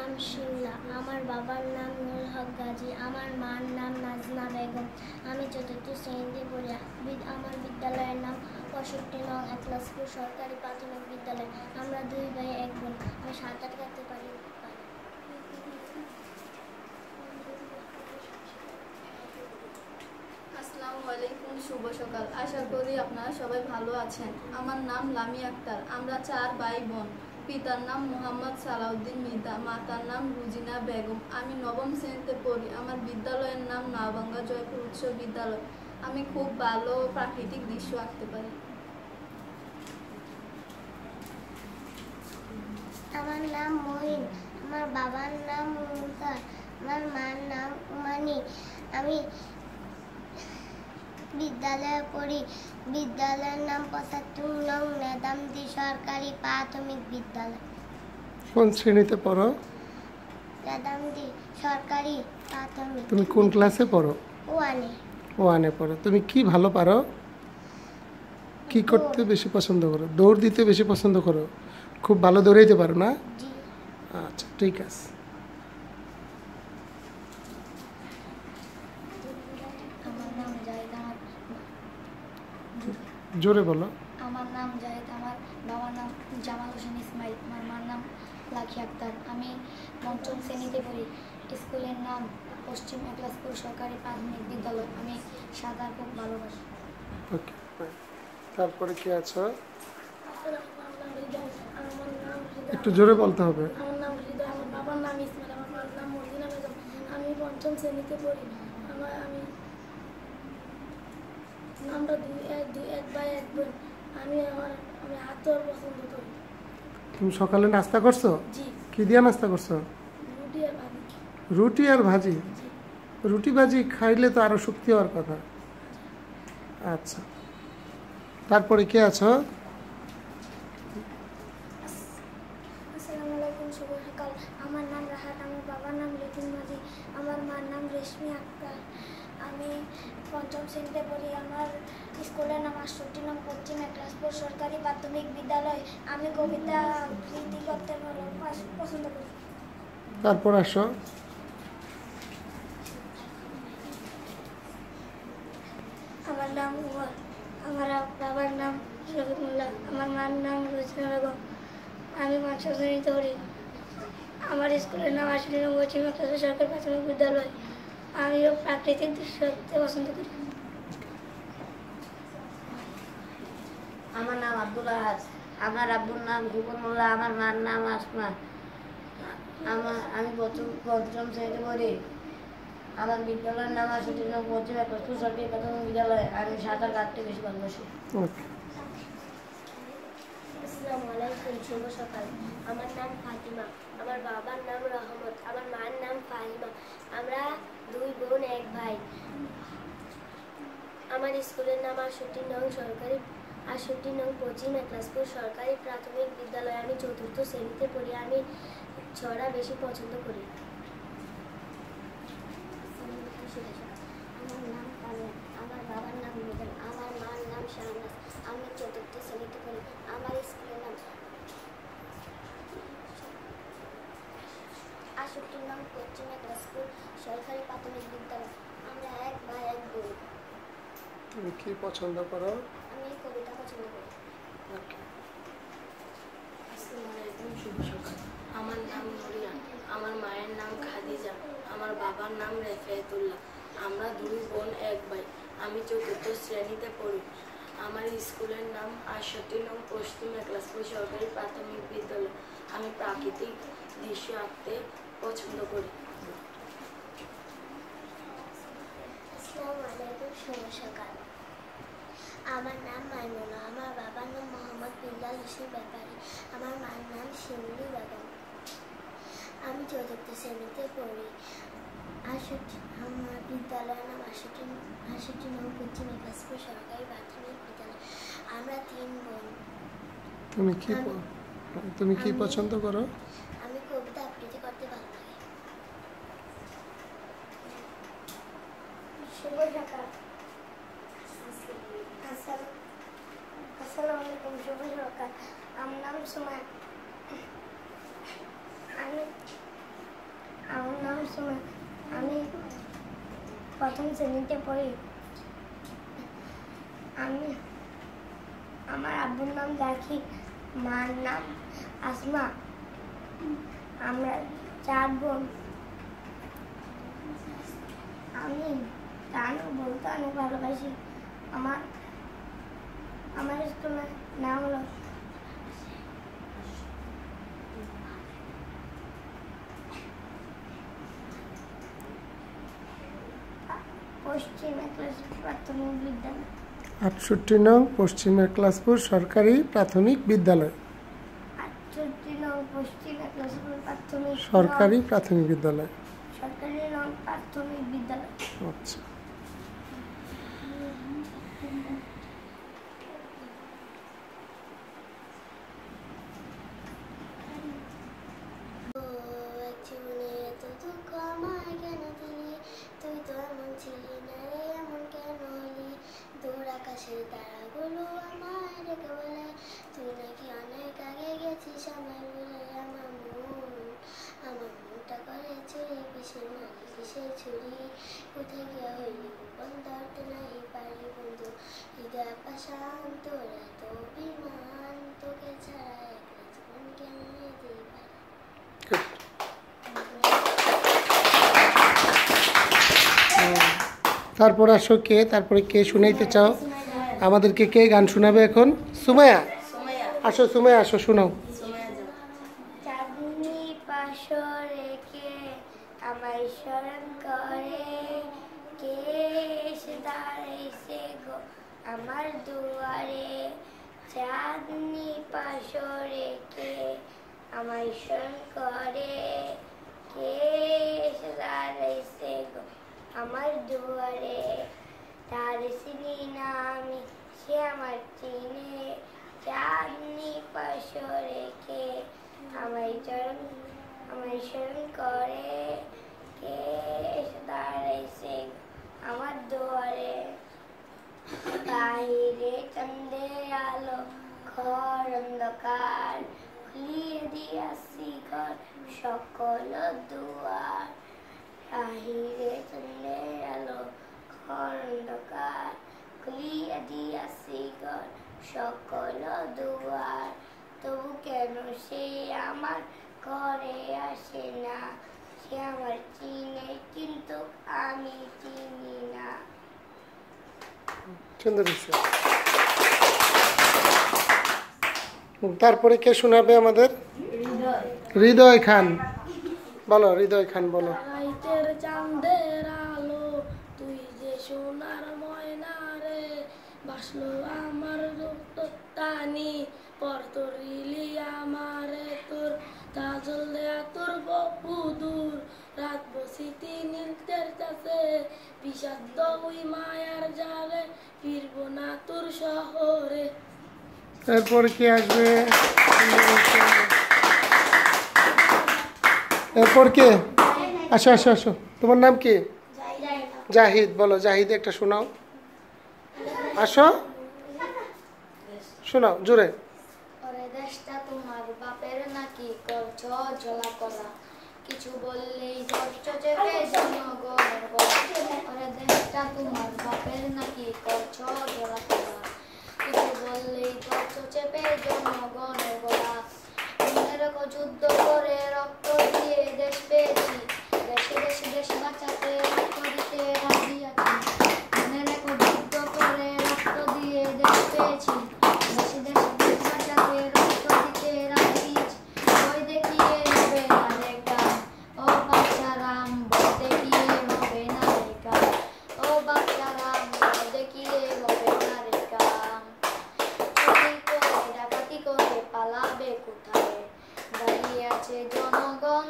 নাম শিমলা। আমার বাবার নাম নুরুল হক গাজী। আমার মার নাম নাজমা বেগম। আমি চতুর্থ শ্রেণীতে পড়ি। আমার বিদ্যালয়ের নাম ৬৫ নং একলাসপুর সরকারি প্রাথমিক বিদ্যালয়। আমরা 2 ভাই 1 বোন। আমি সাঁতার কাটতে পারি। আসসালামু আলাইকুম, শুভ সকাল। আশা করি আপনারা সবাই ভালো আছেন। আমার নাম লামি আক্তার। আমরা 4 ভাই বোন। পিতার নাম মোহাম্মদ সালাউদ্দিন মৃধা, মাতার নাম রুজিনা বেগম। আমি 9ম শ্রেণীতে পড়ি। আমার বিদ্যালয়ের নাম নাওভাঙ্গা জয়পুর উচ্চ বিদ্যালয়। আমি খুব ভালো প্রাকৃতিক দৃশ্য আঁকতে পারি। আমার নাম মহিন। আমার বাবার নাম মুমতাজ। আমার মার নাম উমানি। আমি বিদ্যালয়ে পড়ি। বিদ্যালয়ের নাম ৭৫ নং নেদামদি সরকারি প্রাথমিক বিদ্যালয়। কোন শ্রেণীতে পড়ো? নেদামদি সরকারি প্রাথমিক। তুমি কোন ক্লাসে পড়ো? ওয়ানে। ওয়ানে পড়ো। তুমি কি ভালো পারো? কি করতে বেশি পছন্দ করো? দৌড় দিতে বেশি পছন্দ করো? খুব ভালো দৌড়াইতে পারো না? জি। আচ্ছা, ঠিক আছে। আমার নাম জাহিদ। জোরে বলো। আমার নাম জাহিদ। আমার বাবার নাম জামাল হোসেন ইসমাইল। আমার মার নাম লাকি আক্তার। আমি ৫ম শ্রেণীতে পড়ি। স্কুলের নাম পশ্চিম একলাসপুর সরকারি প্রাথমিক বিদ্যালয়। আমি সাঁতার খুব ভালোবাসি। ওকে, তারপরে কি আছো? একটু জোরে বলতে হবে। আমার নাম হৃদয়। আমার বাবার নাম ইসমাইল। আমার মার নাম মর্জিনা বেগম। আমি ৫ম শ্রেণীতে পড়ি। আমরা এক ভাই 1 বোন। আমি হাতর পছন্দ করি। তুমি সকালে নাস্তা করছো? জি। কি দিয়ে নাস্তা করছো? রুটি আর ভাজি। রুটি আর ভাজি? রুটি ভাজি খাইলে তো আরো শক্তি হওয়ার কথা। আচ্ছা, তারপরে কে আছো? আসসালামু আলাইকুম, শুভ সকাল। আমার নাম রাহাত। আমার বাবার নাম লিটন মাঝি। আমার মার নাম রেশমি আক্তার। আমি ৫ম শ্রেণীতে পড়ি। আমার স্কুলের নাম ৬৮ নং পশ্চিম একলাসপুর সরকারি প্রাথমিক বিদ্যালয়। আমি কবিতা আবৃত্তি করতে পছন্দ করি। তারপর আসো। আমার নাম উমর। আমার বাবার নাম রফিকুল্লাহ। আমার মার নাম রুজিনা বেগম। আমি ৫ম শ্রেণীতে পড়ি। আমার স্কুলের নাম ৮৮ নং পশ্চিম একলাসপুর সরকারি প্রাথমিক বিদ্যালয়। আমিও প্রাকৃতিক দৃশ্য দেখতে পছন্দ করি। আমার নাম আব্দুল আহাদ। আমার আব্বুর নাম হুকুমুল্লাহ। আমার মার নাম আসমা। আমি ৫ম শ্রেণীতে পড়ি। আমার বিদ্যালয়ের নাম ৬৮ নং পশ্চিম একলাসপুর সরকারি প্রাথমিক বিদ্যালয়। আমি সাঁতার কাটতে বেশি ভালোবাসি। আসসালামু আলাইকুম, শুভ সকাল। আমার নাম ফাতিমা। আমার বাবার নাম রহমত। আমার মার নাম ফাহিমা। আমরা 2 বোন 1 ভাই। আমার স্কুলের নাম ৬৮ নং পশ্চিম একলাসপুর সরকারি প্রাথমিক বিদ্যালয়। আমি ৪র্থ শ্রেণীতে পড়ি। আমি ছড়া বেশি পছন্দ করি। আমার নাম কামিল। আমার বাবার নাম মিজান। আমার মার নাম শাহনাজ। আমি ৪র্থ শ্রেণীতে পড়ি। আমার স্কুলের নাম ৬৮ নং পশ্চিম একলাসপুর সরকারি প্রাথমিক বিদ্যালয়। আমরা 1 ভাই 1 বোন। তুমি কি পছন্দ করো? আমি কবিতা পছন্দ করি। আসসালামু আলাইকুম, শুভ সকাল। আমার নাম নুরিয়ান। আমার মায়ের নাম খাদিজা। আমার বাবার নাম রেফায়েতুল্লাহ। আমরা 2 বোন 1 ভাই। আমি 4র্থ শ্রেণীতে পড়ি। আমার স্কুলের নাম ৬৮ নং পশ্চিম একলাসপুর সরকারি প্রাথমিক বিদ্যালয়। আমি প্রাকৃতিক দৃশ্য আঁকতে পছন্দ করি। আসসালামু আলাইকুম, শুভ সকাল। আমার নাম মাইমুনা। আমার বাবার নাম মোহাম্মদ বিল্লাল হোসেন ব্যাপারী। আমার মার নাম শিমুলি বেগম। আমি ৪র্থ শ্রেণীতে পড়ি। আমার বিদ্যালয়ের নাম ৬৮ নং পশ্চিম একলাসপুর সরকারি প্রাথমিক বিদ্যালয়। আমরা 3 বোন। তুমি কি পছন্দ করো? আমি কবিতা আবৃত্তি করতে ভালো লাগে। শুভ সকাল। আসসালামু আলাইকুম, শুভ সকাল। আমার নাম সুমাইয়া। আমি সুমা। আমি প্রথম শ্রেণীতে পড়ি। আমার আব্বুর নাম জাকির, মার নাম আসমা। আমরা 4 বোন। আমি গান বলতে অনেক ভালোবাসি। আমার স্কুলের নাম হলো পশ্চিম একলাসপুর প্রাথমিক বিদ্যালয়। 68 নং পশ্চিম একলাসপুর সরকারি প্রাথমিক বিদ্যালয়। 68 নং পশ্চিম একলাসপুর প্রাথমিক সরকারি প্রাথমিক বিদ্যালয়। সরকারি নং প্রাথমিক বিদ্যালয়। আচ্ছা। জীবনে এত দুঃখ আমায় কেন দিলি, তুই তো এমন ছিলি না রে, এমন কেন হলি। দূর আকাশের তারাগুলো আমায় ডেকে বলে, তুই নাকি অনেক আগে গেছিস আমায় বলে। আমার মনটা করে চুরি, কিসের মারি কিসের ছুরি, কোথায় গিয়া হইলি গোপন ধরতে নাহি পারি বন্ধু। হৃদয় পাশান তোর এত অভিমান, তোকে ছাড়া একলা জীবন কেমনে দিই পারি। তারপর আসো কে, তারপরে কে শুনাইতে চাও আমাদেরকে? কে গান শোনাবে এখন? সুমাইয়া, আসো সুমাইয়া, আসো শোনাও। চাঁদনি পাশরে কে আমায় স্মরণ করে, কে এসে দাঁড়াইছে গো আমার দুয়ারে। চাঁদনি পাশরে কে আমায় স্মরণ করে, কে এসে দাঁড়াইছে গো আমার দুয়ারে। তার চিনি না আমি, সে আমার চিনে। চাঁদনি পাশরে কে আমায় স্মরণ করে, কে এসে দাঁড়াইছে আমার দুয়ারে। বাইরে চাঁদের আলো, ঘর অন্ধকার, খুলিয়ে দিয়াছি ঘর সকল দুয়ার। বাহিরে চাঁদের আলো, ঘর অন্ধকার, খুলিয়ে দিয়াছি ঘর সকল দুয়ার। তবু কেন সে আমার ঘরে আসে না, সে আমার চিনে কিন্তু আমি চিনি না। সুন্দর হয়েছে। তারপরে কে শোনাবে আমাদের? হৃদয় খান। বলো হৃদয় খান, বলো। রাইতের চাঁদের আলো, তুই যে সোনার ময়না রে, বাসলো আমার রক্ত টানি, পর তোর রিলি আমারে তোর তাজল দেয়া তোর বহু দূর। রাত বসিতি নীলতের কাছে, বিষাক্ত ওই মায়ার জালে, ফিরবো না তোর শহরে। এরপর কে আসবে? এরপর কে? আসো আসো আসো, তোমার নাম কি? জাহিদ। বলো জাহিদ একটা শোনাও, আসো শোনাও জোরে। ওরে দেশটা তোমার বাপের নাকি, করছো ঝোলা কলা, কিছু বললেই ধরছো চেপে জনগণের গলা। ওরে দেশটা তোমার বাপের নাকি, করছো ঝোলা কলা, কিছু বললেই ধরছো চেপে জনগণের গলা। এরকম যুদ্ধ করে রক্ত দিয়ে দেশ পেয়েছি, দেশে দেশে দেশ বাঁচাতে রক্ত দিতে রাজি আছি। এরকম যুদ্ধ করে রক্ত দিয়ে দেশ পেয়েছি, দেশে দেশে দেশ বাঁচাতে রক্ত দিতে রাজি আছি। বই দেখিয়ে হবে না রে কাম, ও বাচ্চারাম বই দেখিয়ে হবে না রে কাম, ও বাচ্চারাম বই দেখিয়ে হবে না রে কাম। চুরি করে ডাকাতি করে পালাবে কোথায়, দাঁড়িয়ে আছে জনগণ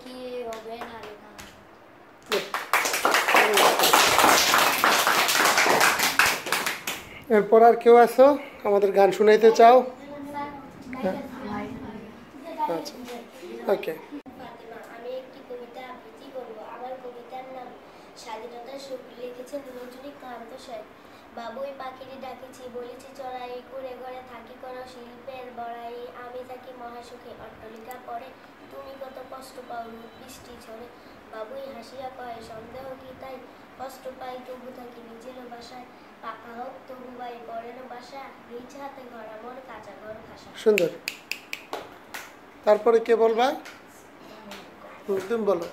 কি হবে না লেখা। এরপর আর কেউ আছো আমাদের গান শুনাইতে চাও? আচ্ছা, ওকে। আমি একটি কবিতা আবৃত্তি করব। আমার কবিতার নাম স্বাধীনতার সুখ। লিখেছেন রজনীকান্ত সেন। বাবুই পাখিটি ডাকিছি, বলেছি চড়াই, করে ঘরে থাকি করো শিল্পের বড়াই। আমি থাকি মহাসুখে অট্টালিকা পরে, তুমি কত কষ্ট পাও রোদ বৃষ্টি ঝরে। বাবুই হাসিয়া কয়, সন্দেহ কি তাই, কষ্ট পাই তবু থাকি নিজের বাসায়। পাকা হোক তবু বাই পরের বাসা, নিজ হাতে ঘর আমার কাঁচা ঘর খাসা। সুন্দর। তারপরে কে বলবা? তুমি বলো।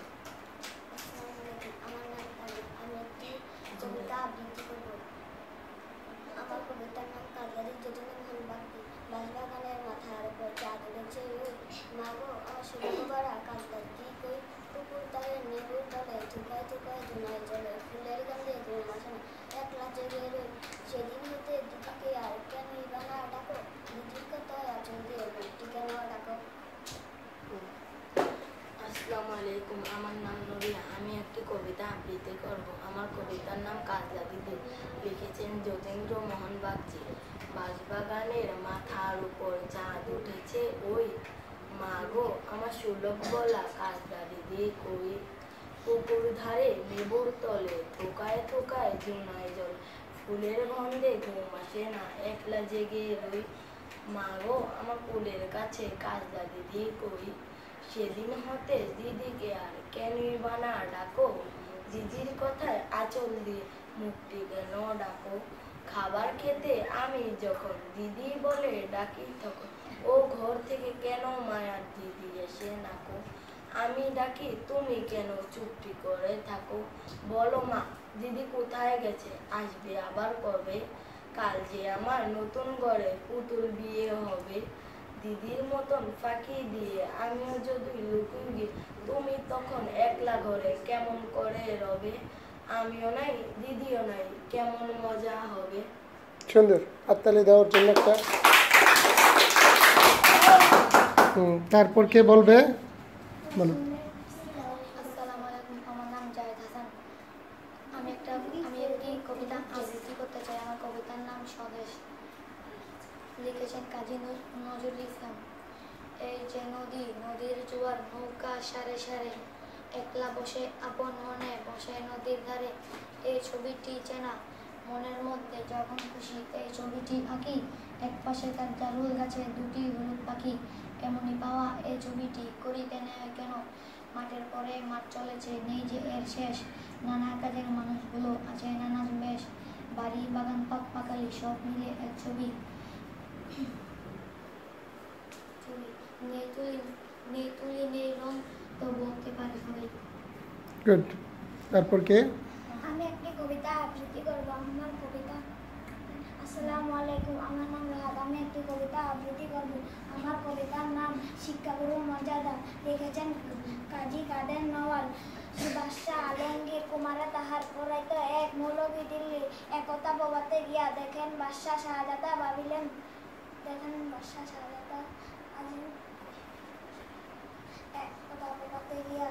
আমার নাম তানিয়া। আমি একটি কবিতা আবৃত্তি করব। আমার কবিতার নাম কাজলারি যোজনা মন বাগদি। বাঁশবাগানের মাথার উপর চাঁদ উঠেছে ওই, মা গো আমার সুযোগ করা কাজলার কি কই। পুকুর তালে নেবুর তলে থুকায় থুকায় ধুনায় জলে, ফুলের গন্ধে ঘুম আসে না, একলা জেগে রই। সেদিন হতে দিদিকে আর কেনই বানা ডাকো, দিদির কথায় আচল দিয়ে বুকটি কেন ডাকো। আসসালামু আলাইকুম, আমার নাম নুরিয়া। আমি একটি কবিতা আবৃত্তি করব। আমার কবিতার নাম কাজলা দিদি। লিখেছেন যতীন্দ্র মোহন বাগচি। বাঁশবাগানের মাথার উপর চাঁদ উঠেছে ওই, মা গো আমার সুলভ গলা কাজলা দিদি কই। পুকুর ধারে লেবুর তলে থোকায় থোকায় জুনায় জল, ফুলের গন্ধে ঘুম আসে না, একলা জেগে রই। মা গো আমার কুলের কাছে কাজলা দিদি কই। সেদিন হতে দিদিকে আর কেনই বানা ডাকো, দিদির কথায় আঁচল দিয়ে মুক্তি কেন ডাকো। খাবার খেতে আমি যখন দিদি বলে ডাকি, তখন ও ঘর থেকে কেন মায়ার দিদি এসে নাকো। আমি ডাকি তুমি কেন চুপটি করে থাকো, বলো মা দিদি কোথায় গেছে, আসবে আবার কবে। কাল যে আমার নতুন ঘরে পুতুল বিয়ে হবে, দিদির মতন ফাঁকি দিয়ে আমিও যদি লুকিয়ে গিয়ে, তুমি তখন একলা ঘরে কেমন করে রবে। আমিও নাই দিদিও নাই, কেমন মজা হবে। সুন্দর। হাততালি দেওয়ার জন্য একটা। তারপর কে বলবে? বলো। আসসালামু আলাইকুম, আমার নাম জায়েদ হাসান। আমি একটি কবিতা আবৃত্তি করতে চাই। আমার কবিতার নাম স্বদেশ। লিখেছেন কাজী নজরুল ইসলাম। এই যে নদী, নদীর জোয়ার, নৌকা সারে সারে, একলা বসে আপন মনে বসে নদীর ধারে। এই ছবিটি চেনা মনের মধ্যে যখন খুশি, এই ছবিটি আঁকি। এক পাশে তার জারুল গাছে দুটি হলুদ পাখি, এমনই পাওয়া এই ছবিটি করিতে নেয় কেন। মাঠের পরে মাঠ চলেছে, নেই যে এর শেষ, নানা কাজের মানুষগুলো আছে নানা বেশ। বাড়ি বাগান পাক পাকালি সব মিলে এক ছবি। নেই তুলি নেই রং, তো বলতে পারে সবাই। গুড। তারপর কে? আমি একটি কবিতা আবৃত্তি করব। আমার কবিতা আসসালামু আলাইকুম, আমার নাম রাহাত। আমি একটি কবিতা আবৃত্তি করব। আমার কবিতার নাম শিক্ষাগুরু মর্যাদা। লিখেছেন কাজী কাদের নওয়াল। বাদশাহ আলমগীর কুমারে তাহার পড়াইতো এক মৌলভী দিল্লি। একতা ববাতে গিয়া দেখেন বাদশাহ শাহজাদা ভাবিলেন, বাদশাহ শাহজাদা একতা ববাতে গিয়া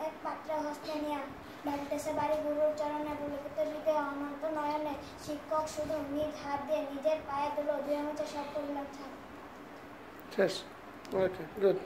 এক পাত্রে হস্তে নিয়া বাড়িতেছে বাড়ি গুরুর চরণে, পুলকিত হৃদয়ে অনন্ত নয়নে। শিক্ষক শুধু নিজ হাত দিয়ে নিজের পায়ে দিল, দুই সব করিলাম ছাড়। শেষ। ওকে, গুড।